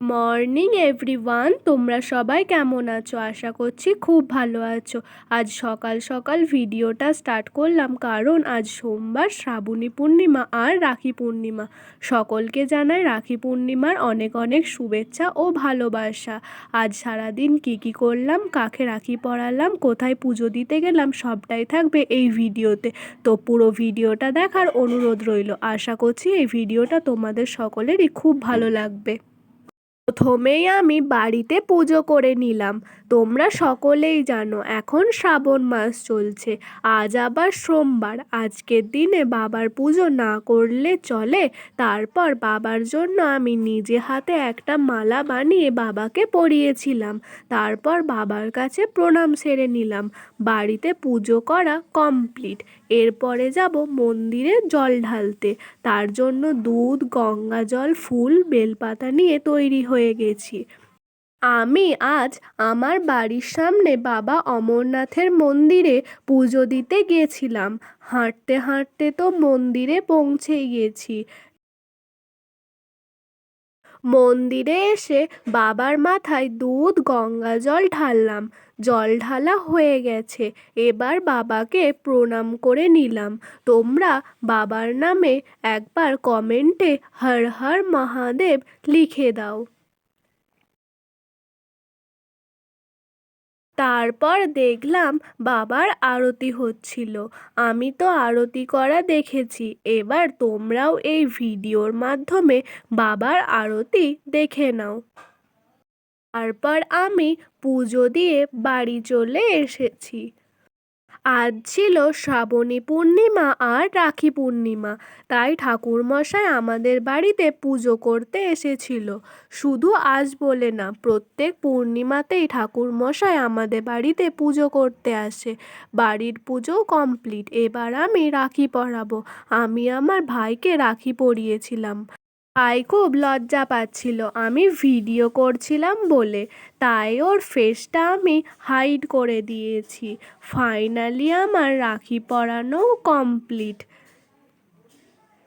Morning everyone, তোমরা সবাই কেমন আছো? আশা করছি খুব ভালো আছো। আজ সকাল সকাল ভিডিওটা স্টার্ট করলাম কারণ আজ সোমবার, শ্রাবণী পূর্ণিমা আর রাখি পূর্ণিমা। সকলকে জানাই রাখি পূর্ণিমার অনেক অনেক শুভেচ্ছা ও ভালোবাসা। আজ সারাদিন কি করলাম, কাকে রাখি পরালাম, কোথায় পুজো দিতে গেলাম, সবটাই থাকবে এই ভিডিওতে। তো পুরো ভিডিওটা দেখার অনুরোধ রইল। আশা করছি এই ভিডিওটা তোমাদের সকলেরই খুব ভালো লাগবে। প্রথমেই আমি বাড়িতে পুজো করে নিলাম। তোমরা সকলেই জানো এখন শ্রাবণ মাস চলছে। আজ আবার সোমবার। আজকের দিনে বাবার পুজো না করলে চলে? তারপর বাবার জন্য আমি নিজে হাতে একটা মালা বানিয়ে বাবাকে পরিয়েছিলাম। তারপর বাবার কাছে প্রণাম সেরে নিলাম। বাড়িতে পুজো করা কমপ্লিট। এরপরে যাব মন্দিরে জল ঢালতে। তার জন্য দুধ, গঙ্গা জল, ফুল, বেলপাতা নিয়ে তৈরি হয়ে গেছি। আমি আজ আমার বাড়ির সামনে বাবা অমরনাথের মন্দিরে পুজো দিতে গেছিলাম। হাঁটতে হাঁটতে তো মন্দিরে পৌঁছে গেছি। মন্দিরে এসে বাবার মাথায় দুধ, গঙ্গা জল ঢাললাম। জল ঢালা হয়ে গেছে। এবার বাবাকে প্রণাম করে নিলাম। তোমরা বাবার নামে একবার কমেন্টে হর হর মহাদেব লিখে দাও। তারপর দেখলাম বাবার আরতি হচ্ছিল। আমি তো আরতি করা দেখেছি, এবার তোমরাও এই ভিডিওর মাধ্যমে বাবার আরতি দেখে নাও। তারপর আমি পুজো দিয়ে বাড়ি চলে এসেছি। আজ ছিল শ্রাবণী পূর্ণিমা আর রাখি পূর্ণিমা, তাই ঠাকুরমশাই আমাদের বাড়িতে পুজো করতে এসেছিল। শুধু আজ বলে না, প্রত্যেক পূর্ণিমাতেই ঠাকুরমশাই আমাদের বাড়িতে পুজো করতে আসে। বাড়ির পুজো কমপ্লিট। এবার আমি রাখি পরাবো। আমি আমার ভাইকে রাখি পরিয়েছিলাম। ভাই খুব লজ্জা পাচ্ছিল আমি ভিডিও করছিলাম বলে, তাই ওর ফেসটা আমি হাইড করে দিয়েছি। ফাইনালি আমার রাখি পরানো কমপ্লিট।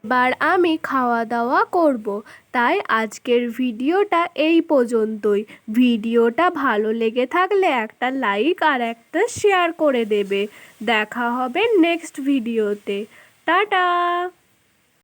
এবার আমি খাওয়া দাওয়া করব। তাই আজকের ভিডিওটা এই পর্যন্তই। ভিডিওটা ভালো লেগে থাকলে একটা লাইক আর একটা শেয়ার করে দেবে। দেখা হবে নেক্সট ভিডিওতে। টাটা।